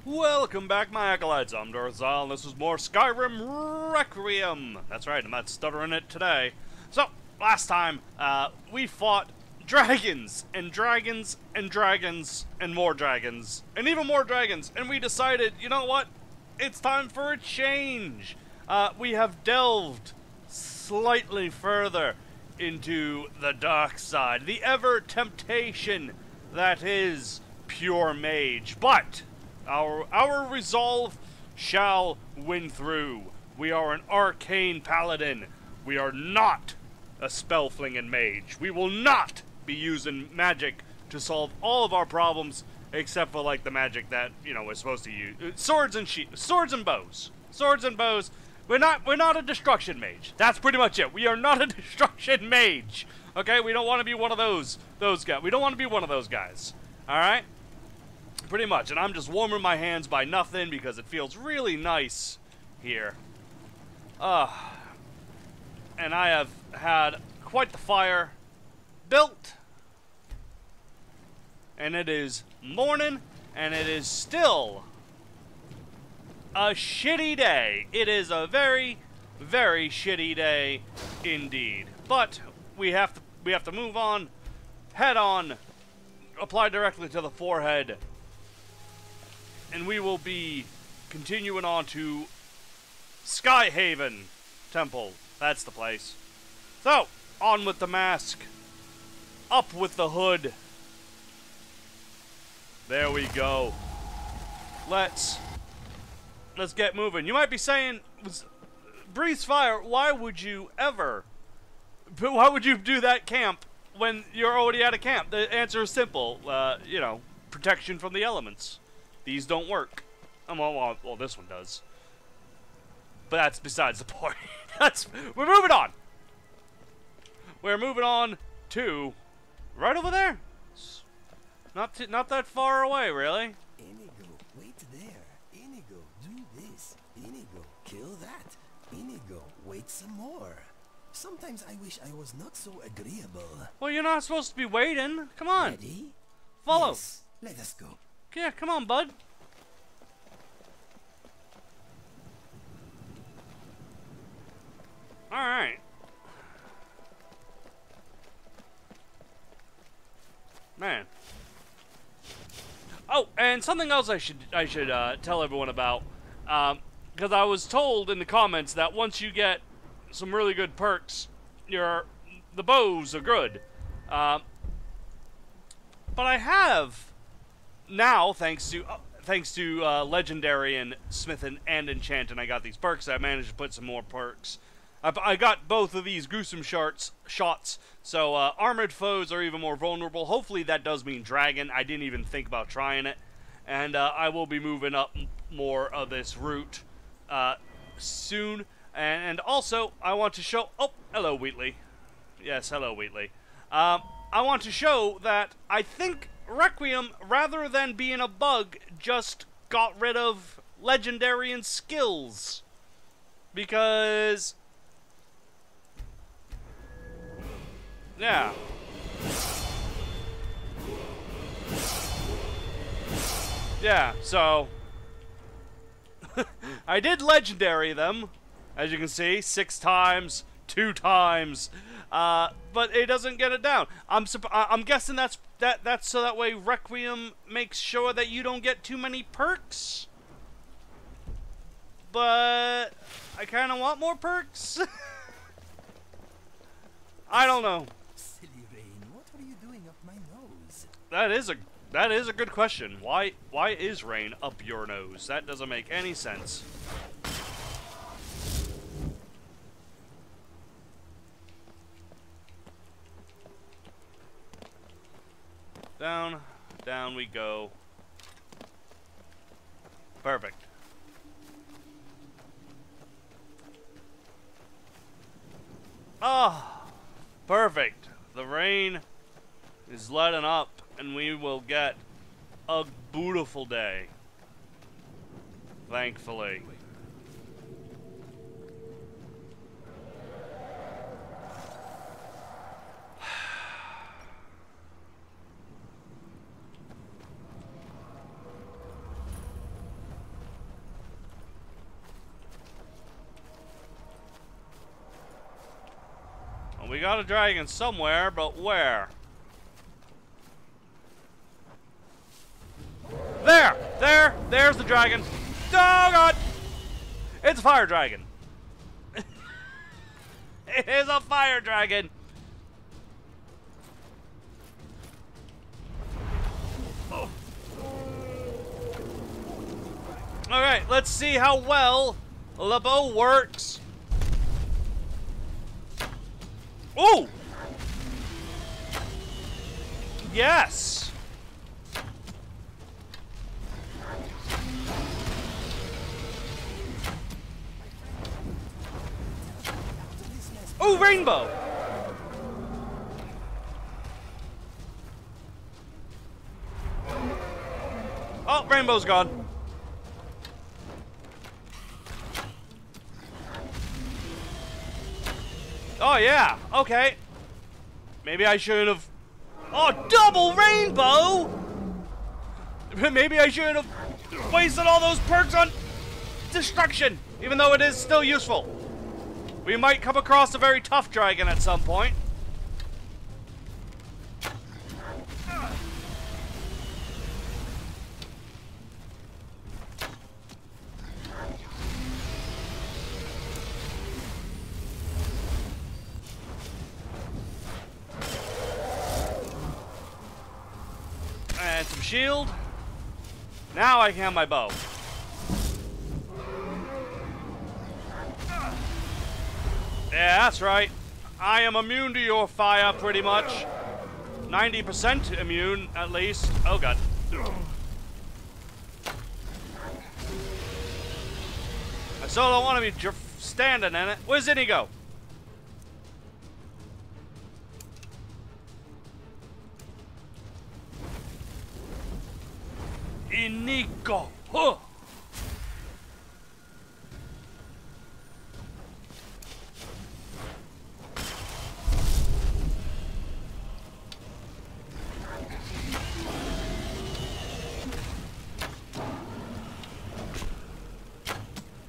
Welcome back, my acolytes. I'm Darth Xile, and this is more Skyrim Requiem. That's right, I'm not stuttering it today. So, last time, we fought dragons, and dragons, and dragons, and more dragons, and even more dragons, and we decided, you know what? It's time for a change. We have delved slightly further into the dark side, the ever-temptation that is pure mage, but our resolve shall win through. We are an arcane paladin. We are not a spellflinging mage. We will not be using magic to solve all of our problems, except for like the magic that we're supposed to use: swords and bows. Swords and bows. We're not a destruction mage. That's pretty much it. We are not a destruction mage. Okay, we don't want to be one of those guys. We don't want to be one of those guys. All right. Pretty much, and I'm just warming my hands by nothing because it feels really nice here. And I have had quite the fire built, and it is morning, and it is still a shitty day. It is a very, very shitty day indeed. But we have to move on, head on, apply directly to the forehead. And we will be continuing on to Skyhaven Temple. That's the place. So, on with the mask. Up with the hood. There we go. Let's get moving. You might be saying, Breeze Fire, why would you do that camp when you're already at a camp? The answer is simple. Protection from the elements. These don't work. Well, this one does. But that's besides the point. We're moving on. We're moving on to right over there. Not that far away, really. Inigo, wait there. Inigo, do this. Inigo, kill that. Inigo, wait some more. Sometimes I wish I was not so agreeable. Well, you're not supposed to be waiting. Come on. Ready? Follow. Yes, let us go. Yeah, come on, bud. Alright. Man. Oh, and something else I should tell everyone about. Because I was told in the comments that once you get some really good perks, the bows are good. But I have now, thanks to Legendary and Smith and Enchanting, I got these perks. I managed to put some more perks. I got both of these gruesome shots, so armored foes are even more vulnerable. Hopefully that does mean dragon. I didn't even think about trying it. And I will be moving up more of this route soon. And also, I want to show... Oh, hello, Wheatley. Yes, hello, Wheatley. I want to show that I think Requiem, rather than being a bug, just got rid of Legendary and skills. Because... yeah. Yeah, so... I did Legendary them, as you can see, 6 times, 2 times, but it doesn't get it down. I'm guessing that's so that way Requiem makes sure that you don't get too many perks. But I kind of want more perks. I don't know. Silly Rain, what are you doing up my nose? That is a good question. Why is rain up your nose? That doesn't make any sense. Down, down we go. Perfect. Ah, perfect. The rain is letting up, and we will get a beautiful day. Thankfully. We got a dragon somewhere, but where? There's the dragon. Oh god! It's a fire dragon. It is a fire dragon. Oh. Alright, let's see how well the bow works. Ooh! Yes! Ooh, rainbow! Oh, rainbow's gone. Oh, yeah. Okay. Maybe I should have... Oh, double rainbow! Maybe I should have wasted all those perks on destruction, even though it is still useful. We might come across a very tough dragon at some point. And some shield. Now I can have my bow. Yeah, that's right. I am immune to your fire, pretty much. 90% immune, at least. Oh, God. I still don't want to be standing in it. Where's Inigo? Inigo. Huh.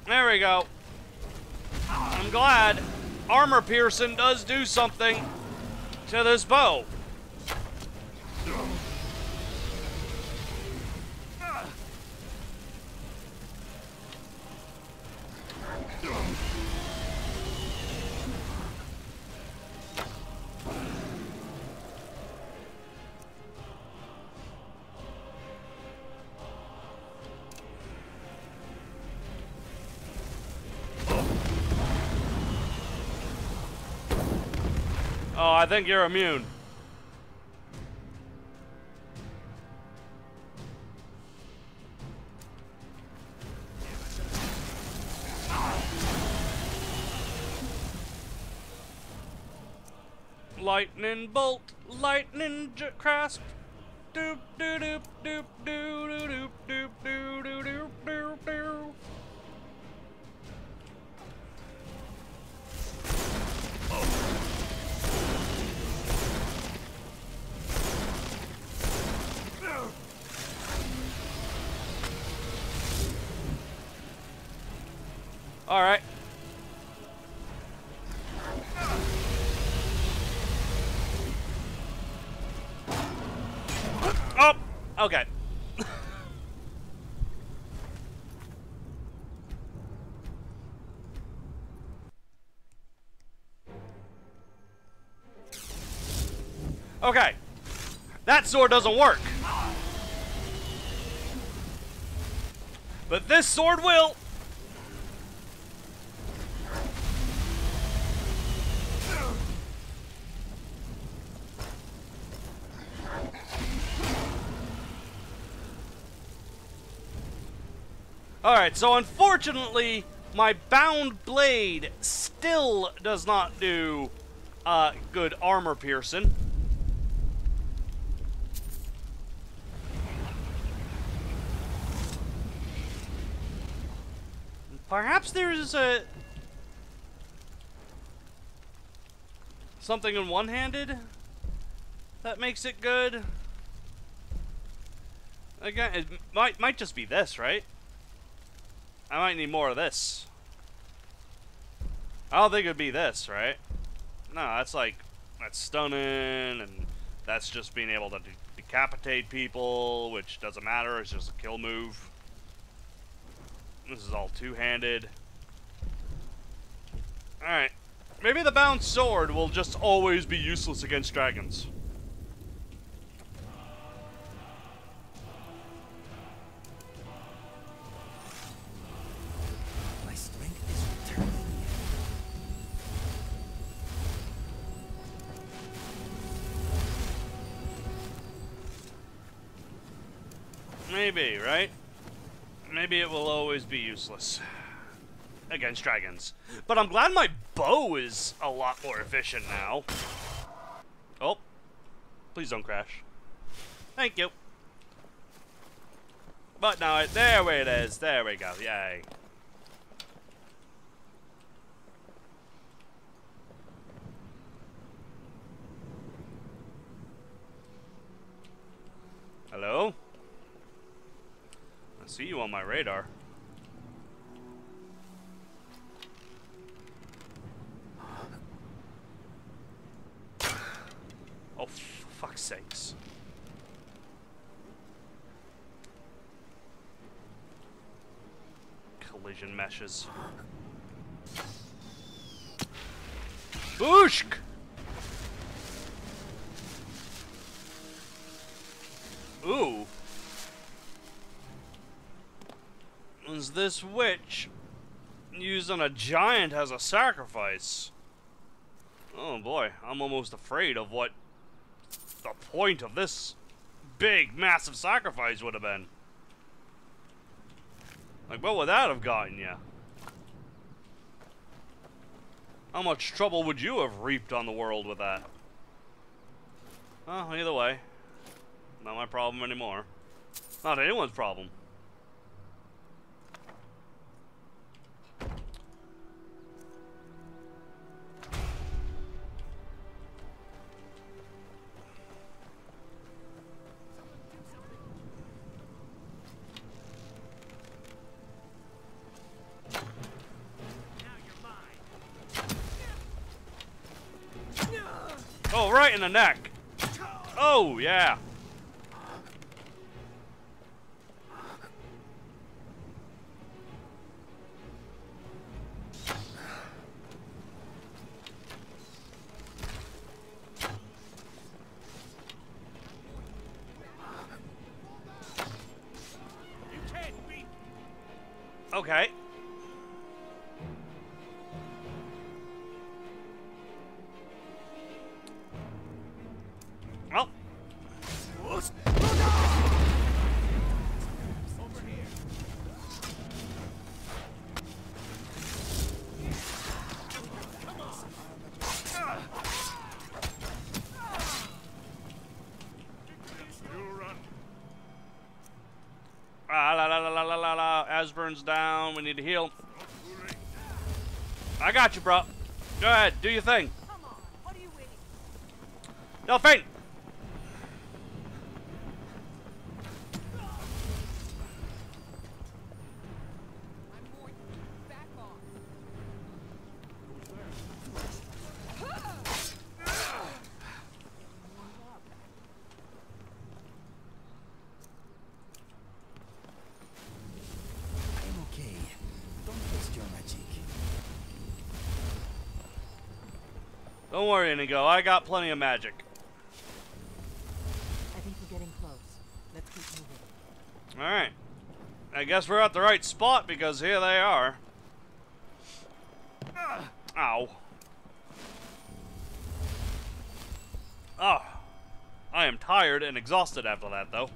There we go. I'm glad armor piercing does do something to this bow. Oh, I think you're immune. Lightning bolt, lightning grasp. Doop doop doop doop doop doop doop doop doop doop doop. All right. Oh, okay. Okay. That sword doesn't work. But this sword will. Alright, so unfortunately, my bound blade still does not do good armor piercing. Perhaps there's something in one-handed that makes it good. Again, it might just be this, right? I might need more of this. I don't think it would be this, right? No, that's like, that's stunning, and that's just being able to decapitate people, which doesn't matter, it's just a kill move. This is all two-handed. Alright. Maybe the bound sword will just always be useless against dragons. My strength is returning. Maybe, right? Maybe it will always be useless against dragons. But I'm glad my bow is a lot more efficient now. Oh. Please don't crash. Thank you. But no, there it is. There we go. Yay. Hello? I see you on my radar. Oh, for fuck's sakes. Collision meshes. Booshk! Ooh. Is this witch using a giant as a sacrifice? Oh boy, I'm almost afraid of what the point of this big, massive sacrifice would have been. Like, what would that have gotten you? How much trouble would you have reaped on the world with that? Well, either way, not my problem anymore. Not anyone's problem. Oh, right in the neck. Oh, yeah. Okay. Well. Asburn's down. We need to heal. I got you, bro. Go ahead. Do your thing. Come on. What are you waiting? No, faint. I'm warning you. Back off. I'm okay. Don't waste your magic. Don't worry, Inigo. I got plenty of magic. I think we're getting close. Let's keep moving. Alright. I guess we're at the right spot because here they are. Ow. Oh. I am tired and exhausted after that, though.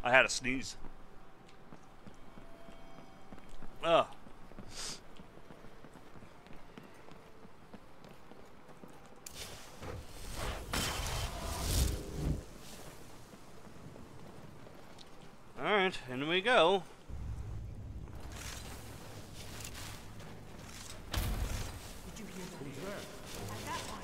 I had a sneeze. Ugh. Alright, in we go. Did you hear that? Who's there? That one.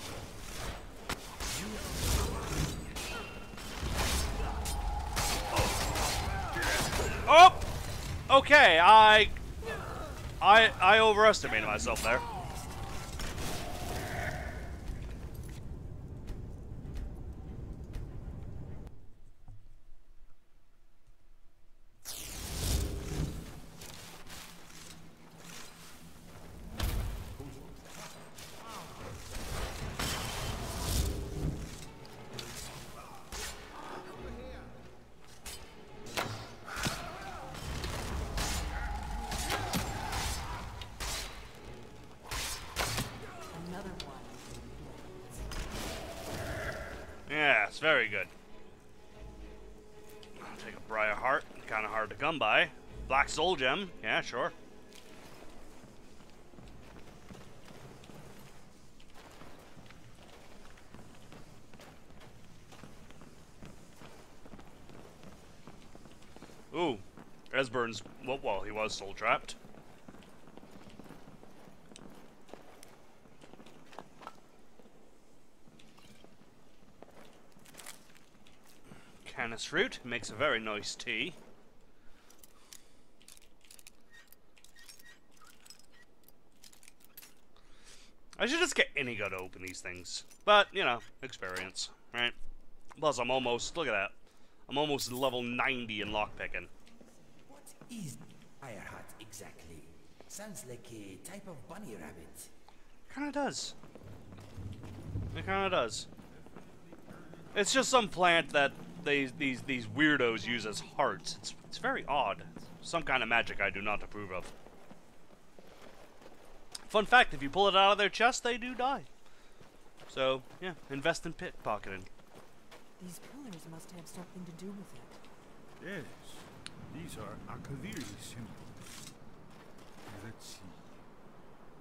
Oh! Okay, I I overestimated myself there. Yes, very good. I'll take a Briar Heart, kind of hard to come by. Black Soul Gem, yeah, sure. Ooh, Esbern's, well, he was soul trapped. Canis fruit makes a very nice tea. I should just get Inigo to open these things. But, you know, experience, right? Plus, I'm almost, look at that. I'm almost level 90 in lockpicking. What is Fireheart exactly? Sounds like a type of bunny rabbit. Kinda does. It kinda does. It's just some plant that these weirdos use as hearts. It's very odd. Some kind of magic I do not approve of. Fun fact, if you pull it out of their chest, they do die. So, yeah, invest in pickpocketing. These pillars must have something to do with it. Yes, these are Akaviri symbols. Let's see.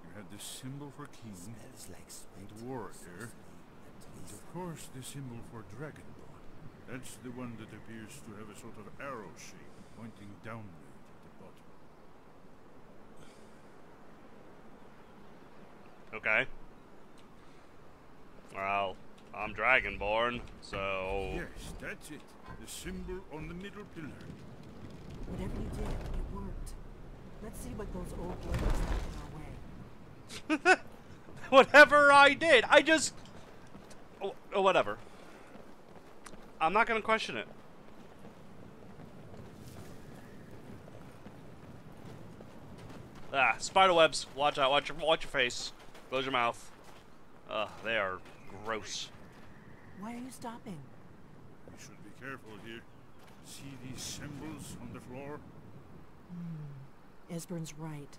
You had the symbol for king, Smells like sweat. and warrior, and of course the symbol for dragonborn. That's the one that appears to have a sort of arrow shape pointing downward at the bottom. Okay. Well, I'm Dragonborn, so... Yes, that's it. The symbol on the middle pillar. Whatever you did, it worked. Let's see what those old ladies left in our way. Whatever I did, I just... Oh, whatever. I'm not gonna question it. Ah, spider webs. Watch out. Watch your face. Close your mouth. They are gross. Why are you stopping? We should be careful here. See these symbols on the floor? Esbern's right.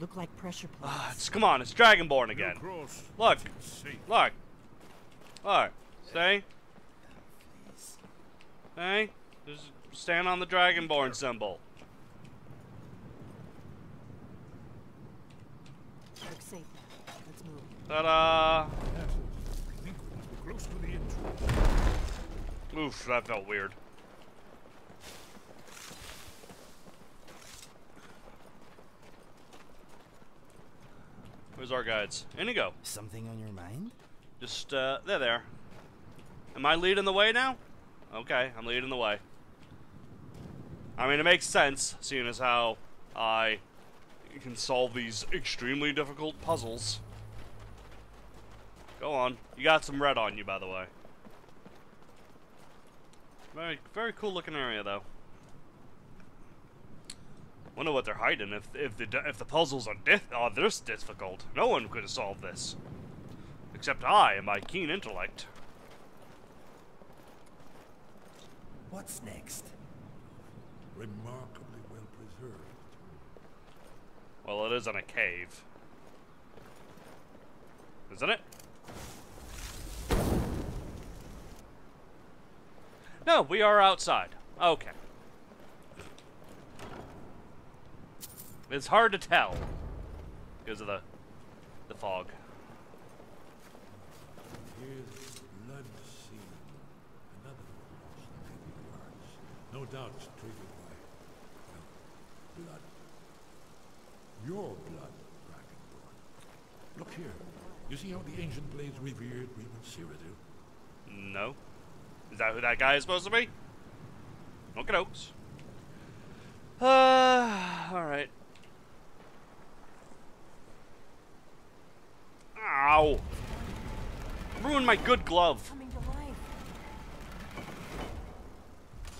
Look like pressure plates. Come on, it's Dragonborn again. Cross. Look. It's safe. Look. Look. See? Hey? Just stand on the Dragonborn symbol. Look safe now. Let's move. Ta-da! Yes, I think we must be close to the entrance. Oof, that felt weird. Where's our guides? Inigo. Something on your mind? Just, they're there. Am I leading the way now? Okay, I'm leading the way. I mean, it makes sense, seeing as how I can solve these extremely difficult puzzles. Go on. You got some red on you, by the way. Very, very cool looking area, though. Wonder what they're hiding. If the puzzles are this difficult, no one could have solved this, except I and my keen intellect. What's next? Remarkably well preserved. Well, it is in a cave, isn't it? No, we are outside. Okay. It's hard to tell because of the fog. Here's blood seen. Another lost heavy yards. No doubt triggered by, well, blood. Your blood, Dragonborn. Look here. You see how the ancient blades revered we would Cyrodiil? No. Is that who that guy is supposed to be? Okay, dokes. Alright. ruined my good glove. Coming to life.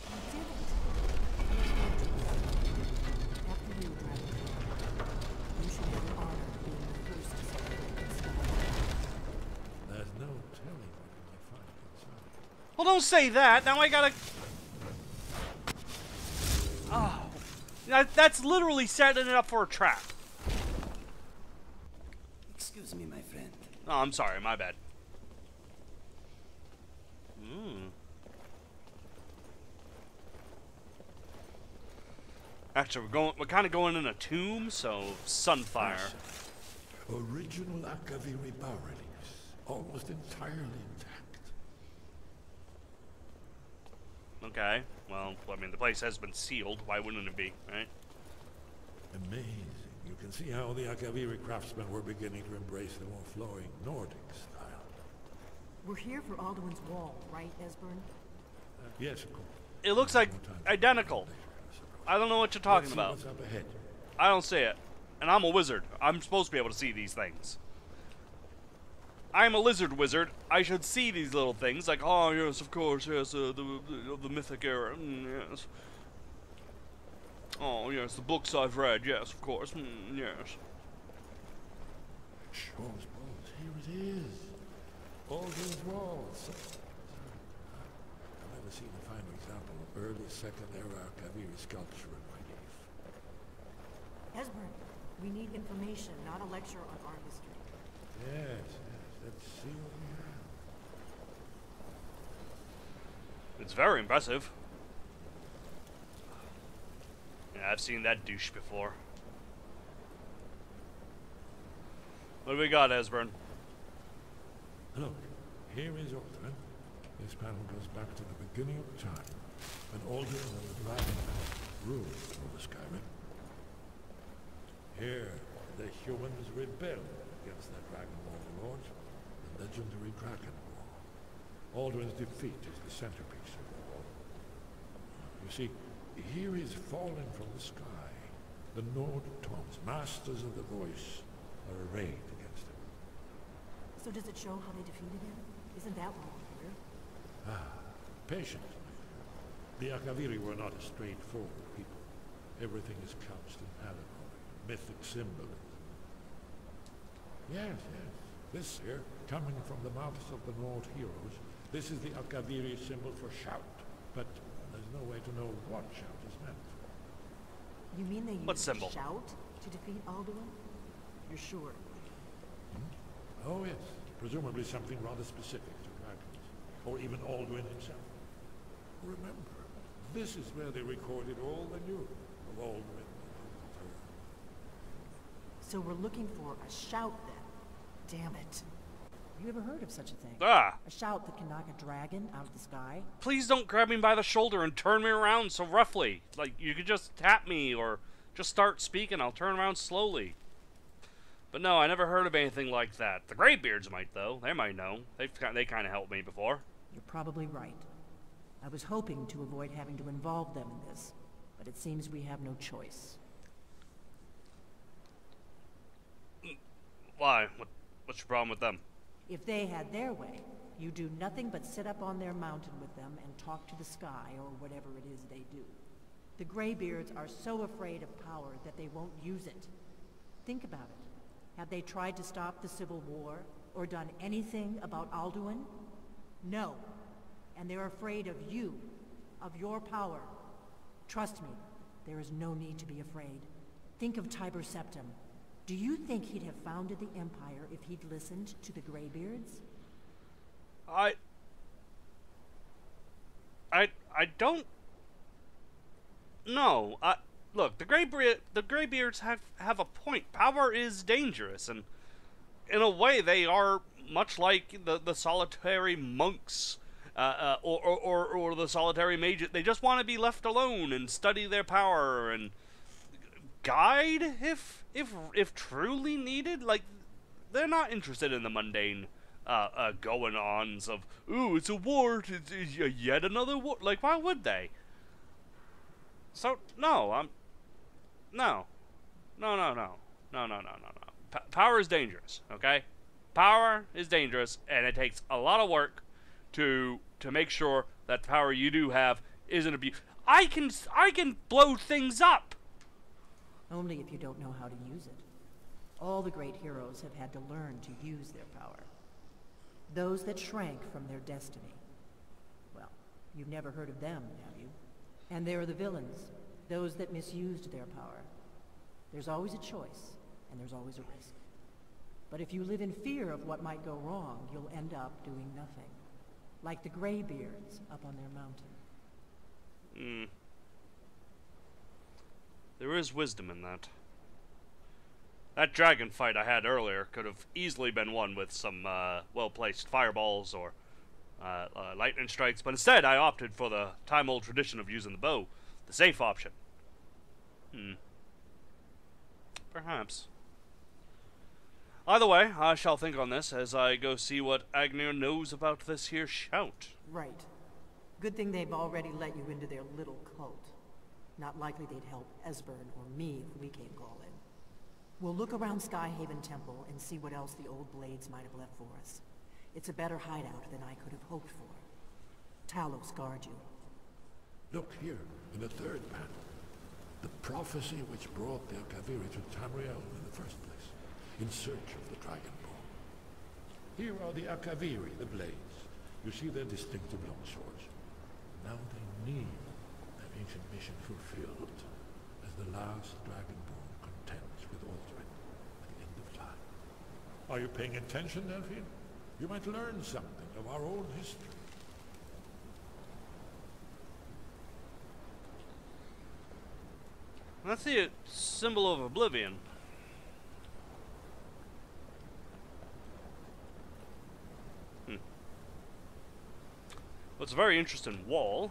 You did it. After you, Dragon. You should have the honor of being the first to celebrate Skyrim. There's no telling what we might find inside. Well, don't say that. Now I gotta... Oh. That's literally setting it up for a trap. Excuse me, my friend. Oh, I'm sorry. My bad. Actually, we're kind of going in a tomb, so sunfire. Original Akaviri bas reliefs, almost entirely intact. Okay. Well, I mean, the place has been sealed. Why wouldn't it be, right? Amazing. You can see how the Akaviri craftsmen were beginning to embrace the more flowing Nordic style. We're here for Alduin's Wall, right, Esbern? Yes, of course. It looks like identical. I don't know what you're talking about. What's up ahead? I don't see it. And I'm a wizard. I'm supposed to be able to see these things. I'm a lizard wizard. I should see these little things. Like, oh, yes, of course, yes, the mythic era, yes. Oh, yes, the books I've read, yes, of course, yes. Shows balls. Here it is. Alduin's Wall. I've never seen a finer example of early Second Era Akaviri sculpture and relief. Esbern, we need information, not a lecture on art history. Yes. Let's see what we have. It's very impressive. Yeah, I've seen that douche before. What do we got, Esbern? Look, here is Alduin. This panel goes back to the beginning of time, when Alduin and the Dragon ruled over Skyrim. Here, the humans rebelled against their dragon overlords, the legendary Dragon War. Alduin's defeat is the centerpiece of the war. You see, here is fallen from the sky. The Nord Toms, masters of the voice, are arrayed against him. So does it show how they defeated him? Isn't that what we're here? Patience, my friend. The Akaviri were not a straightforward people. Everything is couched in allegory, mythic symbolism. Yes. This here, coming from the mouths of the Nord heroes, this is the Akaviri symbol for shout. But there's no way to know what shout is meant. You mean they What used symbol? shout to defeat Alduin? You're sure? Oh yes, presumably something rather specific to dragons, or even Alduin himself. Remember, this is where they recorded all they knew of Alduin. So we're looking for a shout then. Damn it. You ever heard of such a thing? Ah! A shout that can knock a dragon out of the sky? Please don't grab me by the shoulder and turn me around so roughly. Like, you could just tap me or just start speaking. I'll turn around slowly. But no, I never heard of anything like that. The Greybeards might, though. They might know. They kind of helped me before. You're probably right. I was hoping to avoid having to involve them in this, but it seems we have no choice. Why? What's your problem with them? If they had their way, you do nothing but sit up on their mountain with them and talk to the sky or whatever it is they do. The Greybeards are so afraid of power that they won't use it. Think about it. Have they tried to stop the Civil War or done anything about Alduin? No. And they're afraid of you, of your power. Trust me, there is no need to be afraid. Think of Tiber Septim. Do you think he'd have founded the Empire if he'd listened to the Greybeards? I don't know. Look, the Greybeards have a point. Power is dangerous, and in a way, they are much like the solitary monks, or the solitary mages. They just want to be left alone and study their power and guide if truly needed. Like, they're not interested in the mundane going-ons of, ooh, it's a war, it's yet another war. Like, why would they? So no. Power is dangerous, okay? Power is dangerous, and it takes a lot of work to make sure that the power you do have isn't abused. I can blow things up. Only if you don't know how to use it. All the great heroes have had to learn to use their power. Those that shrank from their destiny. Well, you've never heard of them, have you? And there are the villains, those that misused their power. There's always a choice, and there's always a risk. But if you live in fear of what might go wrong, you'll end up doing nothing. Like the Greybeards up on their mountain. There is wisdom in that. That dragon fight I had earlier could have easily been won with some well-placed fireballs or lightning strikes, but instead I opted for the time-old tradition of using the bow, the safe option. Perhaps. Either way, I shall think on this as I go see what Agnir knows about this here shout. Right. Good thing they've already let you into their little cult. Not likely they'd help Esbern or me if we came calling. We'll look around Skyhaven Temple and see what else the old blades might have left for us. It's a better hideout than I could have hoped for. Talos guard you. Look here, in the third panel. The prophecy which brought the Akaviri to Tamriel in the first place, in search of the Dragonborn. Here are the Akaviri, the blades. You see their distinctive longswords. Now they need their ancient mission fulfilled, as the last Dragonborn contends with Aldrin at the end of time. Are you paying attention, Delphine? You might learn something of our own history. That's the symbol of oblivion. Well, it's a very interesting wall.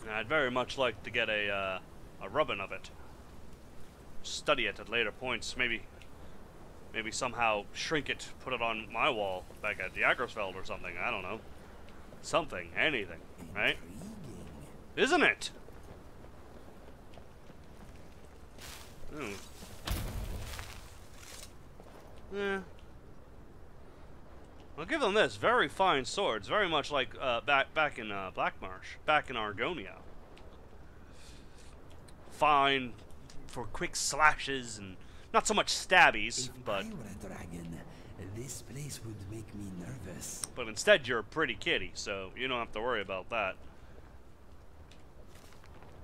And I'd very much like to get a rubbing of it. Study it at later points. Maybe somehow shrink it, put it on my wall back at Jaggersfeld or something. I don't know. Something, anything, right? Isn't it? Yeah. I'll give them this. Very fine swords. Very much like back in Blackmarsh. Back in Argonia. Fine for quick slashes and not so much stabbies, but... If I were a dragon, this place would make me nervous. But instead you're a pretty kitty, so you don't have to worry about that.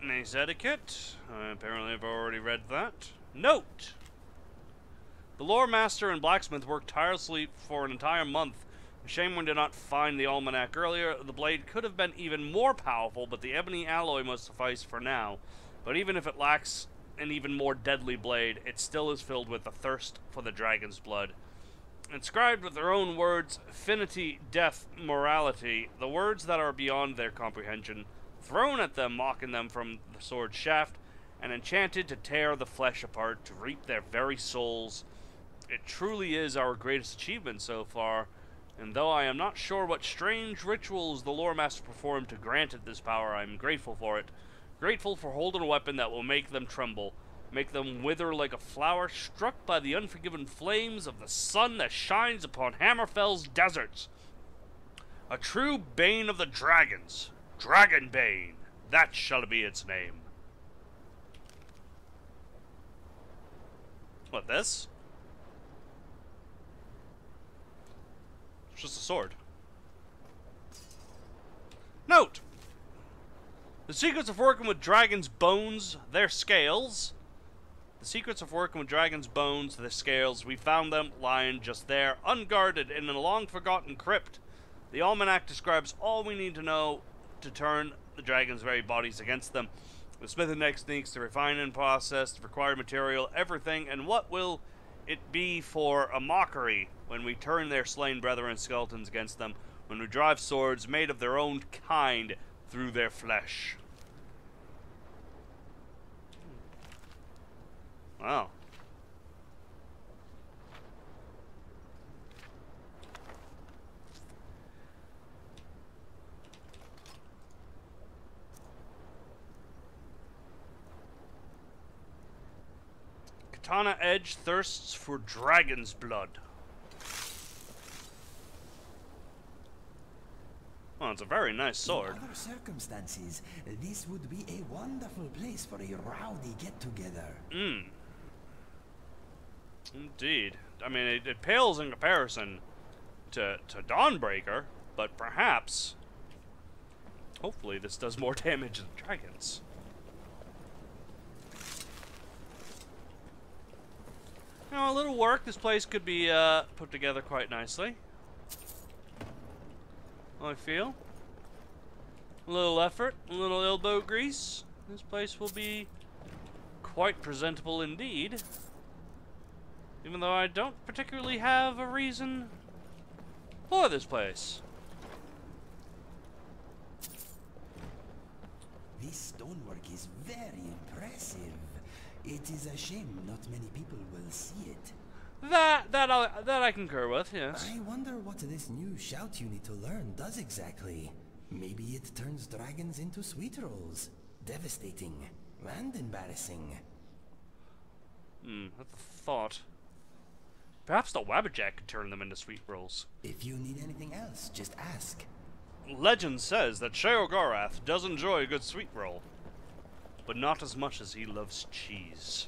Nice etiquette. Apparently I've already read that. Note! The lore master and blacksmith worked tirelessly for an entire month. A shame we did not find the almanac earlier. The blade could have been even more powerful, but the ebony alloy must suffice for now. But even if it lacks an even more deadly blade, it still is filled with the thirst for the dragon's blood. Inscribed with their own words, affinity, death, morality, the words that are beyond their comprehension, thrown at them, mocking them from the sword's shaft, and enchanted to tear the flesh apart to reap their very souls. It truly is our greatest achievement so far, and though I am not sure what strange rituals the lore master performed to grant it this power, I am grateful for it. Grateful for holding a weapon that will make them tremble, make them wither like a flower struck by the unforgiven flames of the sun that shines upon Hammerfell's deserts. A true bane of the dragons. Dragonbane, that shall be its name. What, this? It's just a sword. Note! The secrets of working with dragons' bones, their scales. The secrets of working with dragons' bones, their scales, we found them lying just there, unguarded in a long-forgotten crypt. The almanac describes all we need to know to turn the dragon's very bodies against them. The smithing techniques, the refining process, the required material, everything, and what will it be for a mockery when we turn their slain brethren skeletons against them, when we drive swords made of their own kind through their flesh. Wow. Katana Edge thirsts for dragon's blood. Oh, it's a very nice sword. In other circumstances, this would be a wonderful place for a rowdy get-together. Indeed. I mean, it pales in comparison to Dawnbreaker, but perhaps, hopefully, this does more damage than dragons. Now, a little work, this place could be put together quite nicely. I feel. A little effort, a little elbow grease. This place will be quite presentable indeed. Even though I don't particularly have a reason for this place. This stonework is very impressive. It is a shame not many people will see it. That I concur with, yes. I wonder what this new shout you need to learn does exactly. Maybe it turns dragons into sweet rolls. Devastating and embarrassing. That's a thought. Perhaps the Wabbajack could turn them into sweet rolls. If you need anything else, just ask. Legend says that Sheogorath does enjoy a good sweet roll, but not as much as he loves cheese.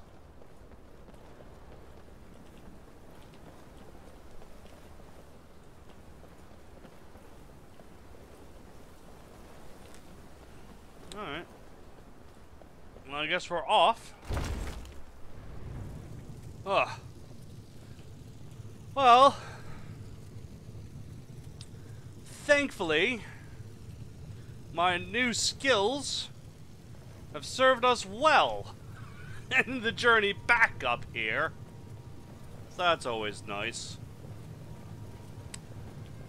Alright. Well, I guess we're off. Ugh. Well, thankfully, my new skills have served us well in the journey back up here. So that's always nice.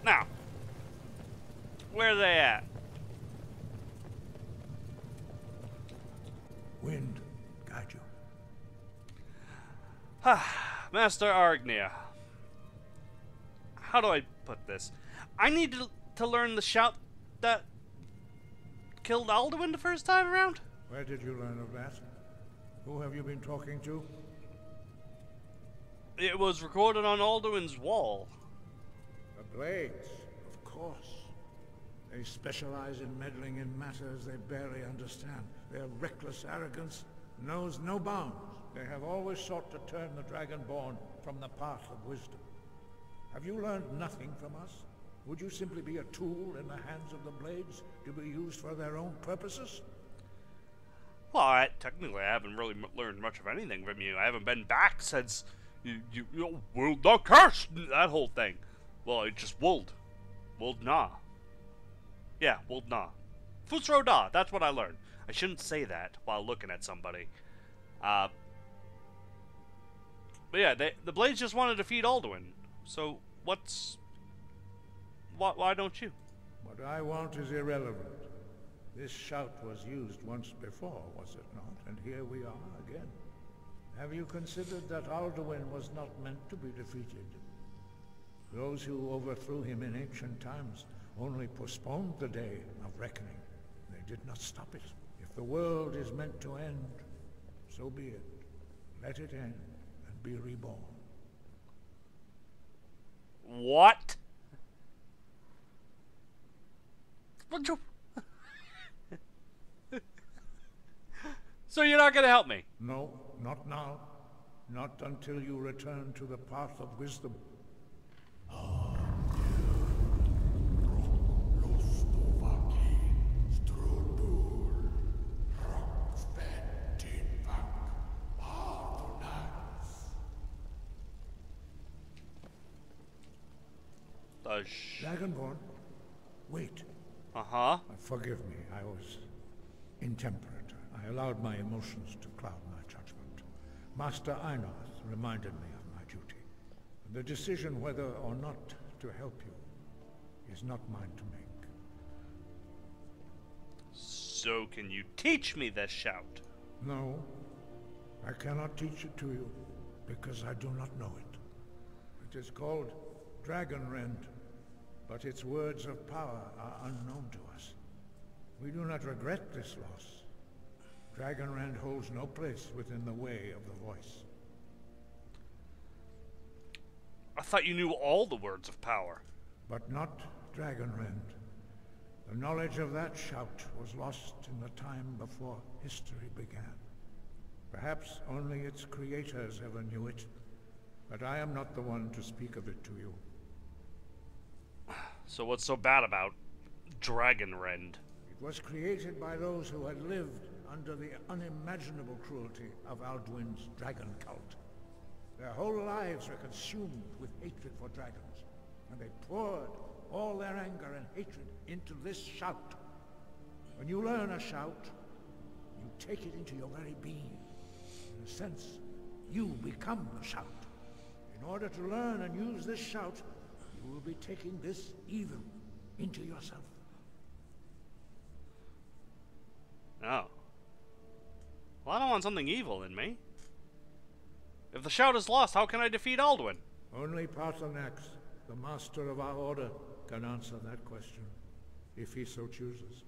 Now, where are they at? Wind, guide you. Master Argnia. How do I put this? I need to learn the shout that killed Alduin the first time around? Where did you learn of that? Who have you been talking to? It was recorded on Alduin's wall. The Blades, of course. They specialize in meddling in matters they barely understand. Their reckless arrogance knows no bounds. They have always sought to turn the Dragonborn from the path of wisdom. Have you learned nothing from us? Would you simply be a tool in the hands of the Blades to be used for their own purposes? Well, technically I haven't really learned much of anything from you. I haven't been back since you World the Curse, that whole thing. Well, it just Wold Na. Yeah, Wold Na. Fusro Da, that's what I learned. I shouldn't say that while looking at somebody. But yeah, the Blades just wanted to feed Alduin. So, why don't you? What I want is irrelevant. This shout was used once before, was it not? And here we are again. Have you considered that Alduin was not meant to be defeated? Those who overthrew him in ancient times only postponed the day of reckoning. They did not stop it. If the world is meant to end, so be it. Let it end and be reborn. What? What you... So you're not gonna help me? No, not now. Not until you return to the path of wisdom. Dragonborn, wait. Uh-huh. Forgive me, I was intemperate. I allowed my emotions to cloud my judgment. Master Einarth reminded me of my duty. The decision whether or not to help you is not mine to make. So can you teach me this shout? No, I cannot teach it to you because I do not know it. It is called Dragonrend, but its words of power are unknown to us. We do not regret this loss. Dragonrend holds no place within the way of the voice. I thought you knew all the words of power. But not Dragonrend. The knowledge of that shout was lost in the time before history began. Perhaps only its creators ever knew it, but I am not the one to speak of it to you. So what's so bad about Dragonrend? It was created by those who had lived under the unimaginable cruelty of Alduin's dragon cult. Their whole lives were consumed with hatred for dragons, and they poured all their anger and hatred into this shout. When you learn a shout, you take it into your very being. In a sense, you become the shout. In order to learn and use this shout, you will be taking this evil into yourself. Oh. Well, I don't want something evil in me. If the shout is lost, how can I defeat Alduin? Only Patronax, the master of our order, can answer that question, if he so chooses.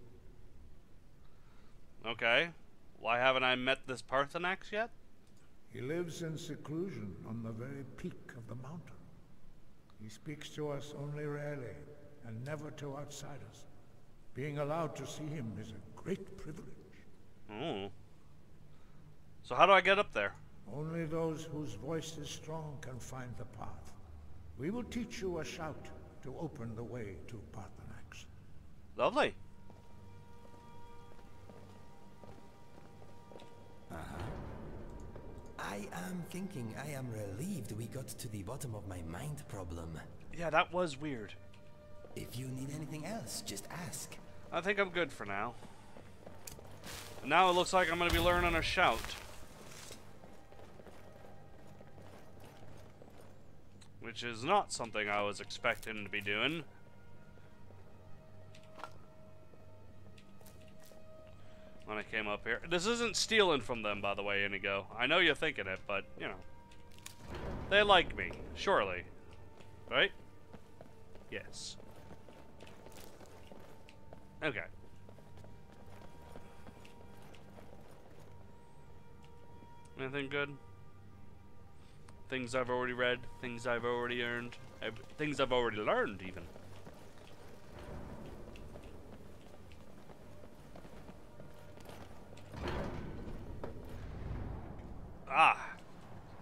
Okay. Why haven't I met this Patronax yet? He lives in seclusion on the very peak of the mountain. He speaks to us only rarely, and never to outsiders. Being allowed to see him is a great privilege. Oh. So how do I get up there? Only those whose voice is strong can find the path. We will teach you a shout to open the way to Patronax. Lovely. I am thinking I am relieved we got to the bottom of my mind problem. Yeah, that was weird. If you need anything else, just ask. I think I'm good for now. Now it looks like I'm going to be learning a shout. Which is not something I was expecting to be doing. When I came up here. This isn't stealing from them, by the way, Inigo. I know you're thinking it, but, you know. They like me, surely. Right? Yes. Okay. Anything good? Things I've already read, things I've already earned, things I've already learned, even. Ah,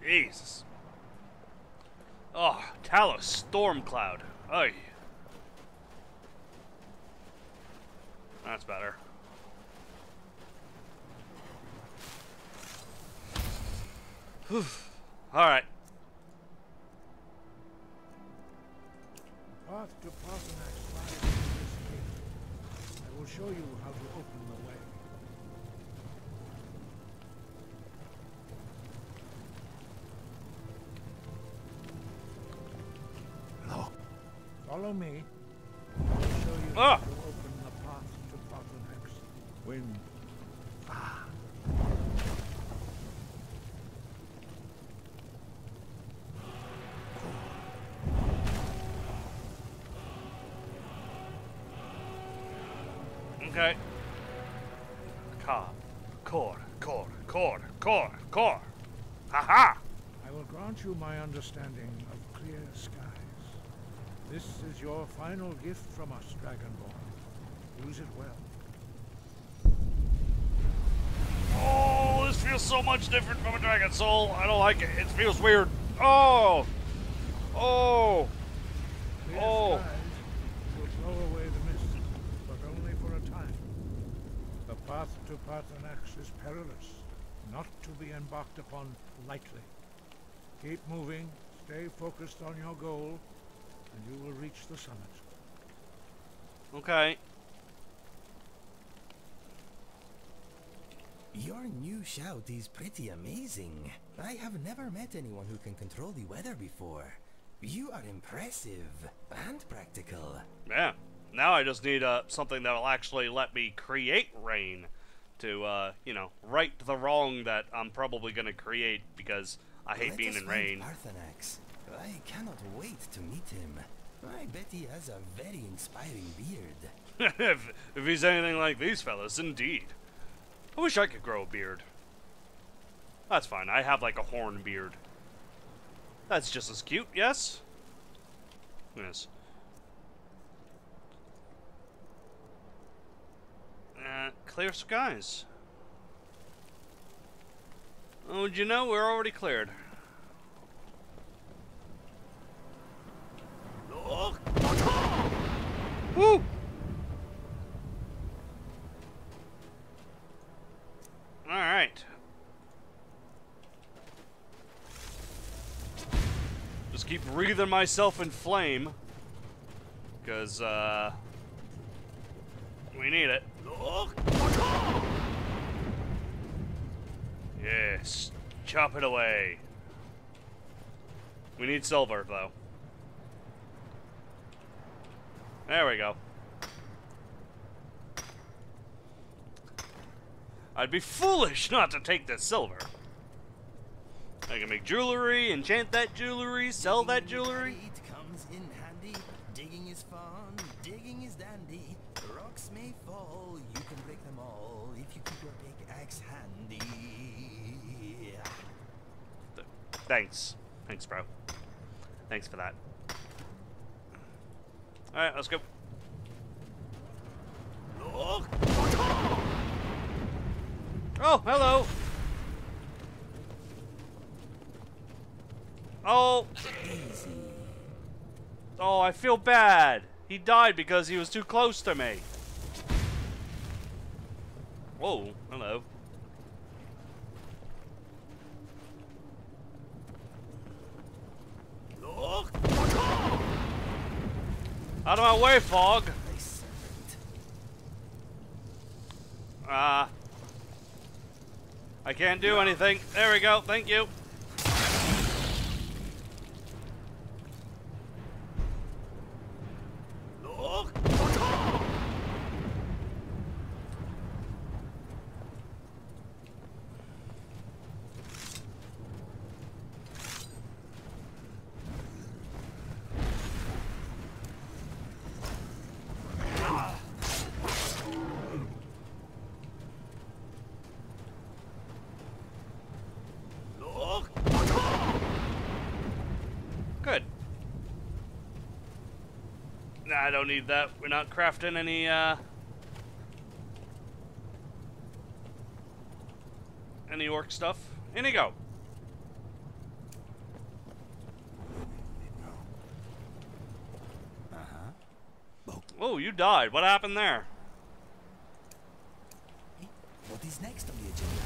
Jesus. Oh, Talos Stormcloud. Oy. That's better. Whew. Alright. Path to Patronax lies in this gate. I will show you how to open the way. No. Follow me. I will show you how to open the path to Patronax. When Okay. Core. Ha-ha! I will grant you my understanding of clear skies. This is your final gift from us, Dragonborn. Use it well. Oh, this feels so much different from a Dragon Soul. I don't like it. It feels weird. Oh! Oh! Clear Oh! skies will blow away the mist, but only for a time. The path to Patronax is perilous, not to be embarked upon lightly. Keep moving, stay focused on your goal, and you will reach the summit. Okay. Your new shout is pretty amazing. I have never met anyone who can control the weather before. You are impressive and practical. Yeah. Now I just need something that will actually let me create rain to, you know, right the wrong that I'm probably going to create because I hate being in rain. Patronax. I cannot wait to meet him. I bet he has a very inspiring beard. if he's anything like these fellas, indeed. I wish I could grow a beard. That's fine. I have like a horn beard. That's just as cute, yes? Yes. Clear skies. Oh, you know, we're already cleared. Woo! Alright. Just keep breathing myself in flame. Because, we need it. Yes. Chop it away. We need silver, though. There we go. I'd be foolish not to take this silver. I can make jewelry, enchant that jewelry, sell that jewelry. It comes in handy. Digging is fun, digging is dandy. Rocks may fall, you can break them all if you keep your pickaxe handy. Thanks. Thanks, bro. Thanks for that. Alright, let's go. Oh, hello. Oh. Oh, I feel bad. He died because he was too close to me. Whoa, hello. Out of my way, fog. I can't do anything. There we go. Thank you. Good. Nah, I don't need that. We're not crafting any orc stuff. Inigo. Oh, you died. What happened there? Hey, what is next on the agenda?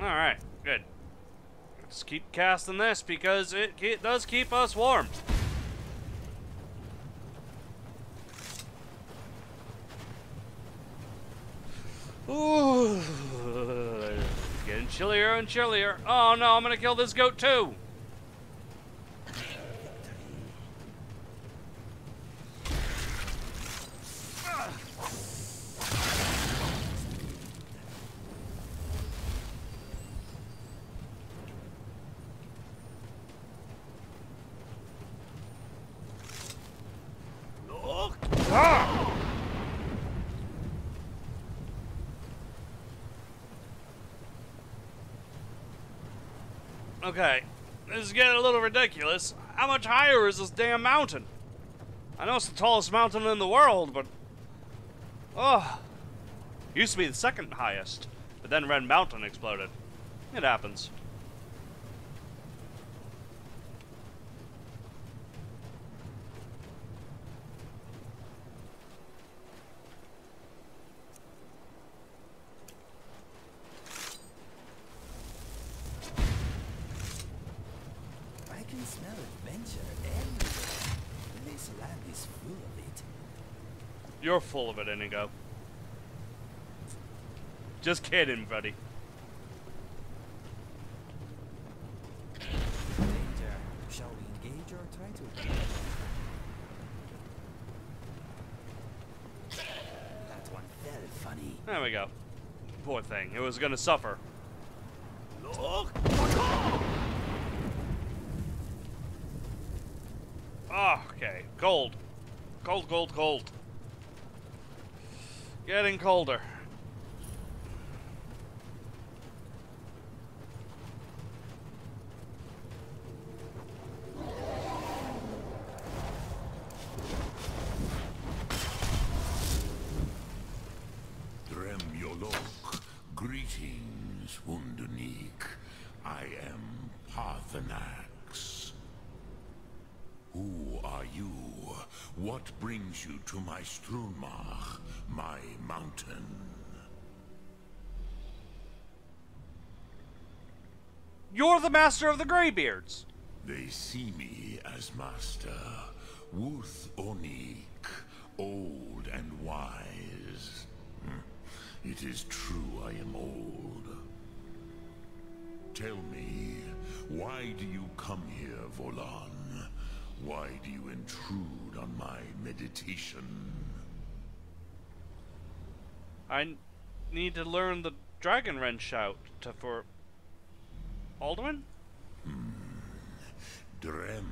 Alright, good. Let's keep casting this because it does keep us warm. Ooh, it's getting chillier and chillier. Oh no, I'm gonna kill this goat too. Okay, this is getting a little ridiculous. How much higher is this damn mountain? I know it's the tallest mountain in the world, but... Oh. Used to be the second highest, but then Red Mountain exploded. It happens. Smell adventure everywhere. This land is full of it. You're full of it, Inigo. Just kidding, buddy. Danger. Shall we engage or try to avoid? That one felt funny. There we go. Poor thing. It was gonna suffer. Oh, okay. Cold. Cold, cold, cold. Getting colder. Greetings, Wunderneek. I am Parthenax. Who are you? What brings you to my Strunmach, my mountain? You're the master of the Greybeards. They see me as master. Wuth Onik, old and wise. It is true I am old. Tell me, why do you come here, Volan? Why do you intrude on my meditation? I need to learn the Dragon Wrench shout for Alduin? Drem.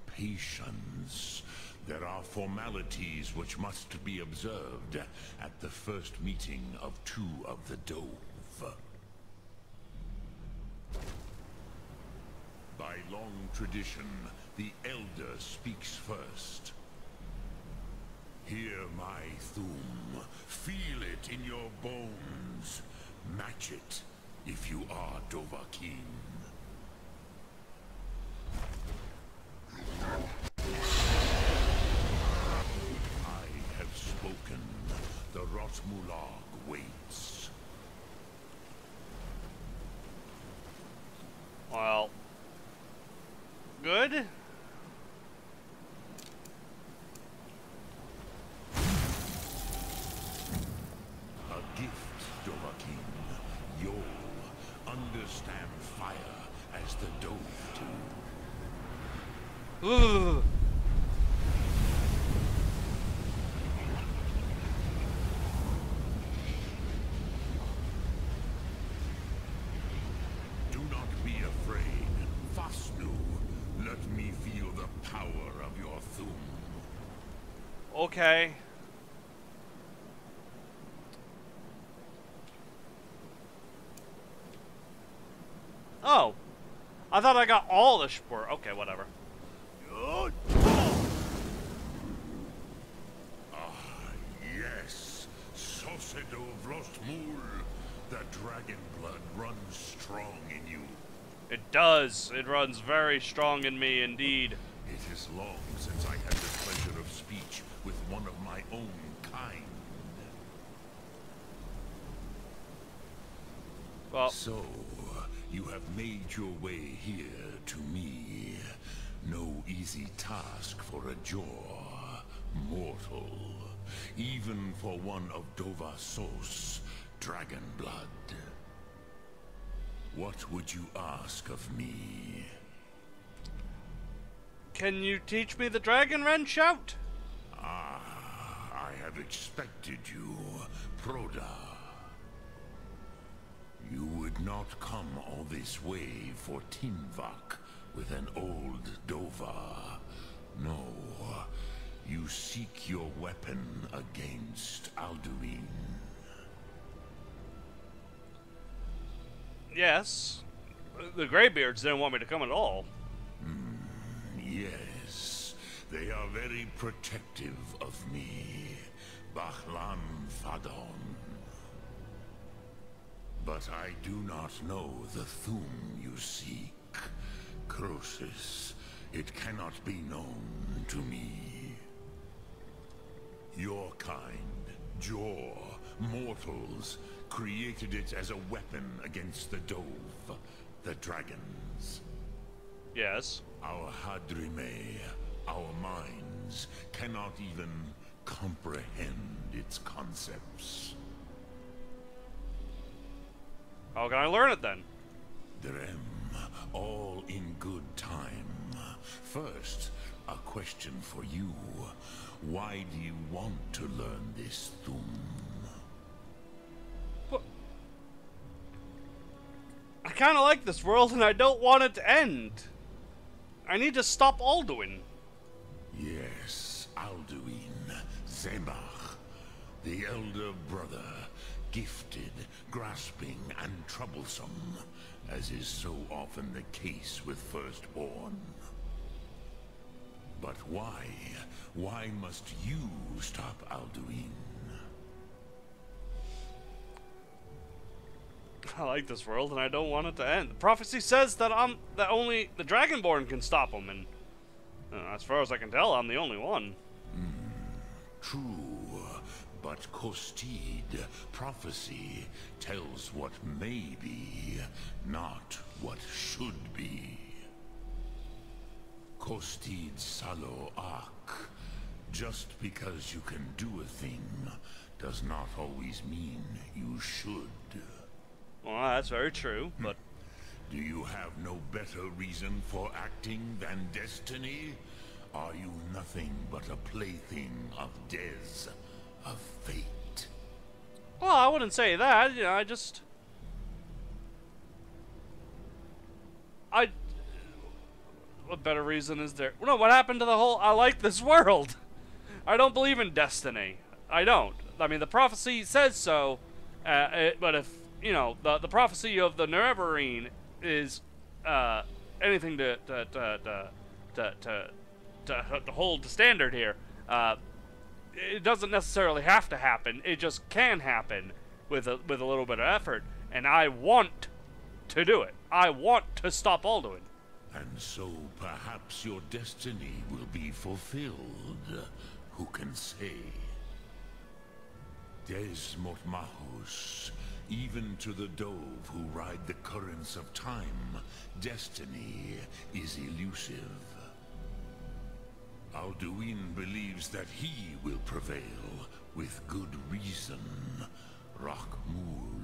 Patience. There are formalities which must be observed at the first meeting of two of the Dove. By long tradition, the Elder speaks first. Hear my Thum. Feel it in your bones. Match it if you are Dovahkiin. I have spoken. The Rotmulag waits. Well, good. A gift, Dovahkiin. You'll understand fire as the Dove do. Ugh. Do not be afraid. Fasnu, let me feel the power of your Thum. Okay. Oh. I thought I got all the sport. Okay, whatever. Yes. Sosedo Vrostmul. The dragon blood runs strong in you. It does. It runs very strong in me indeed. It is long since I had the pleasure of speech with one of my own kind. Well, So, you have made your way here to me. No easy task for a Jor, mortal. Even for one of Dovasos, dragon blood. What would you ask of me? can you teach me the Dragon Wrench shout? I have expected you, Proda. You would not come all this way for Tinvak with an old Dova. No, you seek your weapon against Alduin. Yes. The Greybeards didn't want me to come at all. Yes, they are very protective of me, Bahlan Fadon. But I do not know the Thum you seek. Croesus, it cannot be known to me. Your kind, Jor, mortals, created it as a weapon against the Dove, the dragons. Yes. Our Hadrime, our minds, cannot even comprehend its concepts. How can I learn it then? Drem, all in good time. First, a question for you. Why do you want to learn this Thum? What? I kind of like this world and I don't want it to end. I need to stop Alduin. Yes, Alduin, Zemach, the elder brother, gifted, grasping, and troublesome, as is so often the case with Firstborn. But why? Why must you stop Alduin? I like this world, and I don't want it to end. The prophecy says that only the Dragonborn can stop them, and as far as I can tell, I'm the only one. True, but Kostid, prophecy, tells what may be, not what should be. Kostid Salo Ak. Just because you can do a thing does not always mean you should. Well, that's very true, but... Do you have no better reason for acting than destiny? Are you nothing but a plaything of Des, of fate? Well, I wouldn't say that, you know, what better reason is there? No, what happened to the whole, I like this world? I don't believe in destiny. I don't. I mean, the prophecy says so, but if, you know, the prophecy of the Nerevarine is anything to hold the standard here, it doesn't necessarily have to happen. It just can happen with a little bit of effort, and I want to do it. I want to stop Alduin. And so perhaps your destiny will be fulfilled. Who can say? Des Mortmahus, even to the dove who ride the currents of time, destiny is elusive. Alduin believes that he will prevail, with good reason. Rakmul.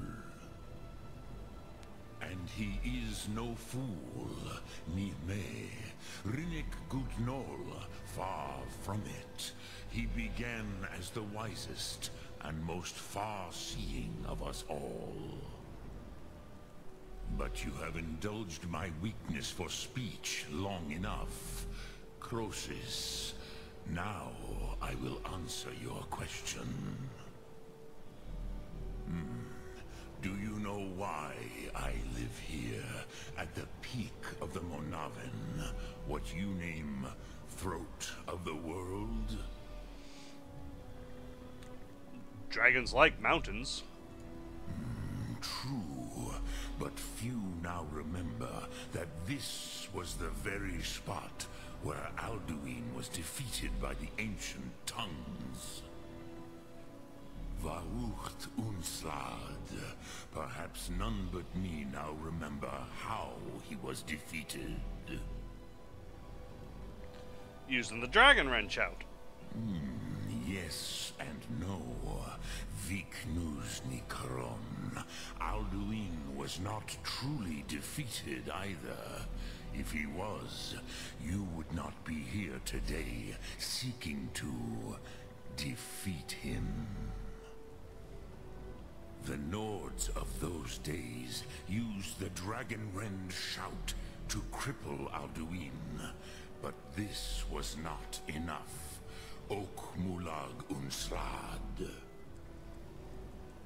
And he is no fool, ni me. Rinnik Gudnol, far from it. He began as the wisest and most far-seeing of us all. But you have indulged my weakness for speech long enough. Croesus, now I will answer your question. Do you know why I live here, at the peak of the Monaven, what you name throat of the world? Dragons like mountains. True, but few now remember that this was the very spot where Alduin was defeated by the ancient tongues. Vaucht Unslad. Perhaps none but me now remember how he was defeated. Using the dragon wrench out. Yes and no. Viknus Nikaron. Alduin was not truly defeated either. If he was, you would not be here today seeking to defeat him. The Nords of those days used the Dragonrend shout to cripple Alduin, but this was not enough. Ok Mulag Unslad.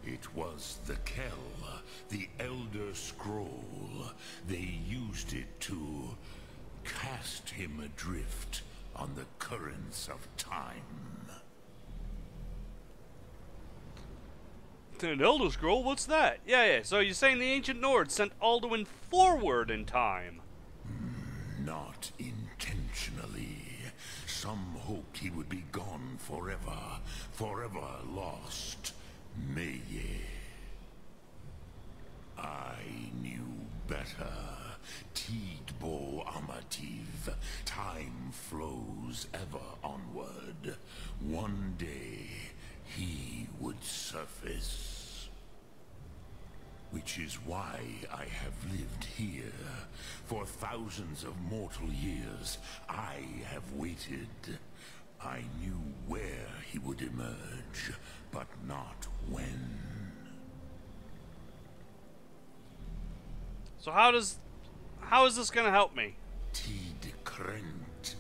It was the Kell, the Elder Scroll. They used it to cast him adrift on the currents of time. An Elder Scroll? What's that? Yeah. So you're saying the ancient Nords sent Alduin forward in time? Not intentionally. Some hoped he would be gone forever, forever lost. Meye. I knew better. Tidbo Amativ. Time flows ever onward. One day, he would surface. Which is why I have lived here. For thousands of mortal years, I have waited. I knew where he would emerge, but not when. So how is this gonna help me? Tid Krent.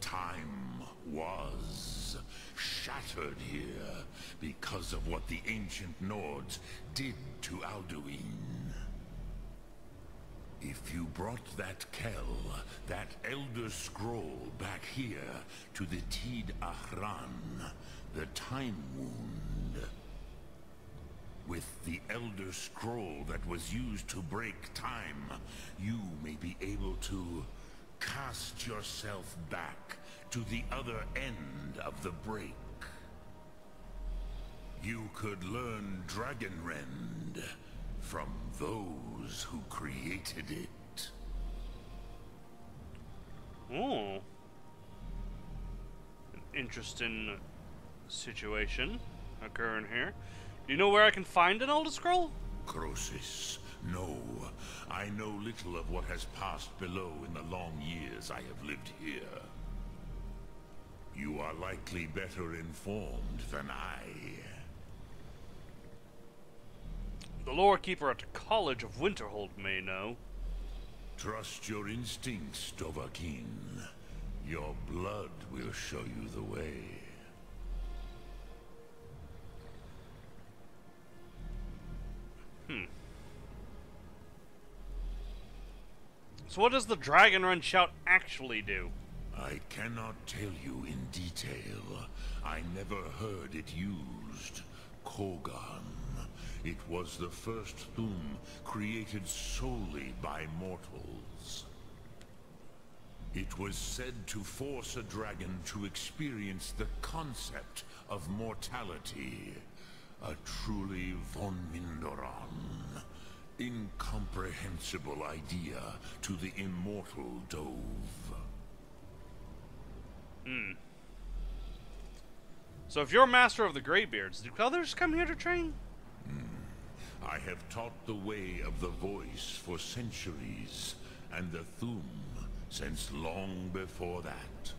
Time was shattered here because of what the ancient Nords did to Alduin. If you brought that Kell, that Elder Scroll back here to the Tid Ahran, the Time Wound, With the Elder Scroll that was used to break time, you may be able to cast yourself back to the other end of the break. You could learn Dragonrend from those who created it. Oh. An interesting situation occurring here. Do you know where I can find an Elder Scroll? Croesus, no. I know little of what has passed below in the long years I have lived here. You are likely better informed than I. The lore keeper at the College of Winterhold may know. Trust your instincts, Dovahkiin. Your blood will show you the way. So what does the Dragonrend shout actually do? I cannot tell you in detail. I never heard it used. Kogan. It was the first Thum created solely by mortals. It was said to force a dragon to experience the concept of mortality. A truly von Mindoran, incomprehensible idea to the immortal Dove. So if you're master of the Greybeards, do others come here to train? I have taught the way of the voice for centuries, and the Thum since long before that.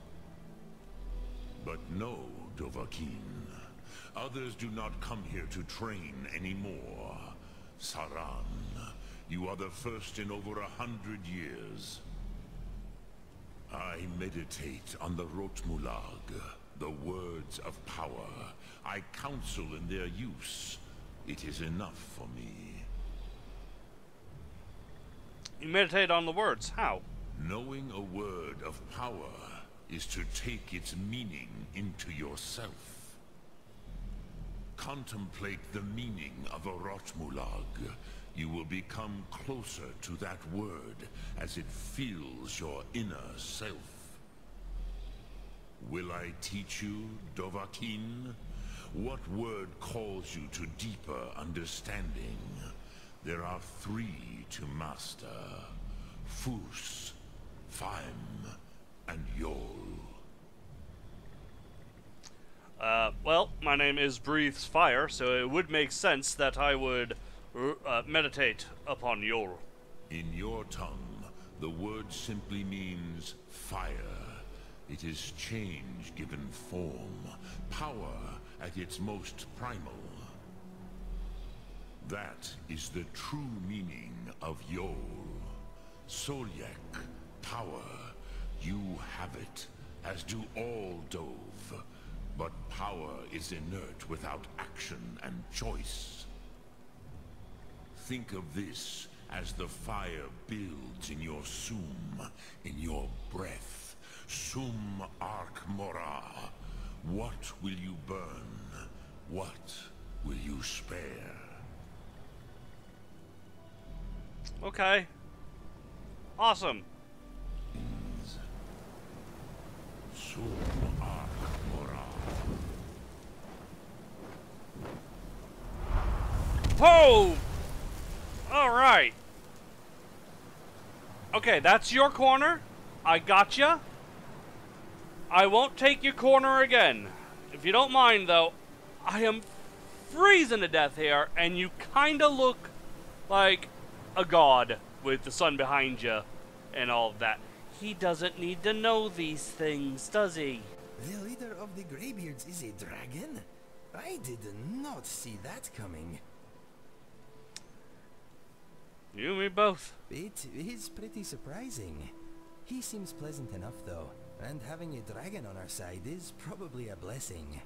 But no, Dovahkiin. Others do not come here to train anymore. Saran, you are the first in over 100 years. I meditate on the Rotmulag, the words of power. I counsel in their use. It is enough for me. You meditate on the words. How? Knowing a word of power is to take its meaning into yourself. Contemplate the meaning of a Rotmulag. You will become closer to that word as it fills your inner self. Will I teach you, Dovahkiin? What word calls you to deeper understanding? There are 3 to master. Fus, Faim, and Yol. Well, my name is Breathes Fire, so it would make sense that I would meditate upon Yol. In your tongue, the word simply means fire. It is change given form, power at its most primal. That is the true meaning of Yol. Solyek, power. You have it, as do all Dove. But power is inert without action and choice. Think of this as the fire builds in your sum, in your breath. Sum Arc Mora. What will you burn? What will you spare? Okay. Awesome. Sum Arc Mora. Whoa! Alright. Okay, that's your corner. I gotcha. I won't take your corner again. If you don't mind, though, I am freezing to death here, and you kinda look like a god with the sun behind you and all of that. He doesn't need to know these things, does he? The leader of the Greybeards is a dragon? I did not see that coming. You and me both. It is pretty surprising. He seems pleasant enough, though, and having a dragon on our side is probably a blessing.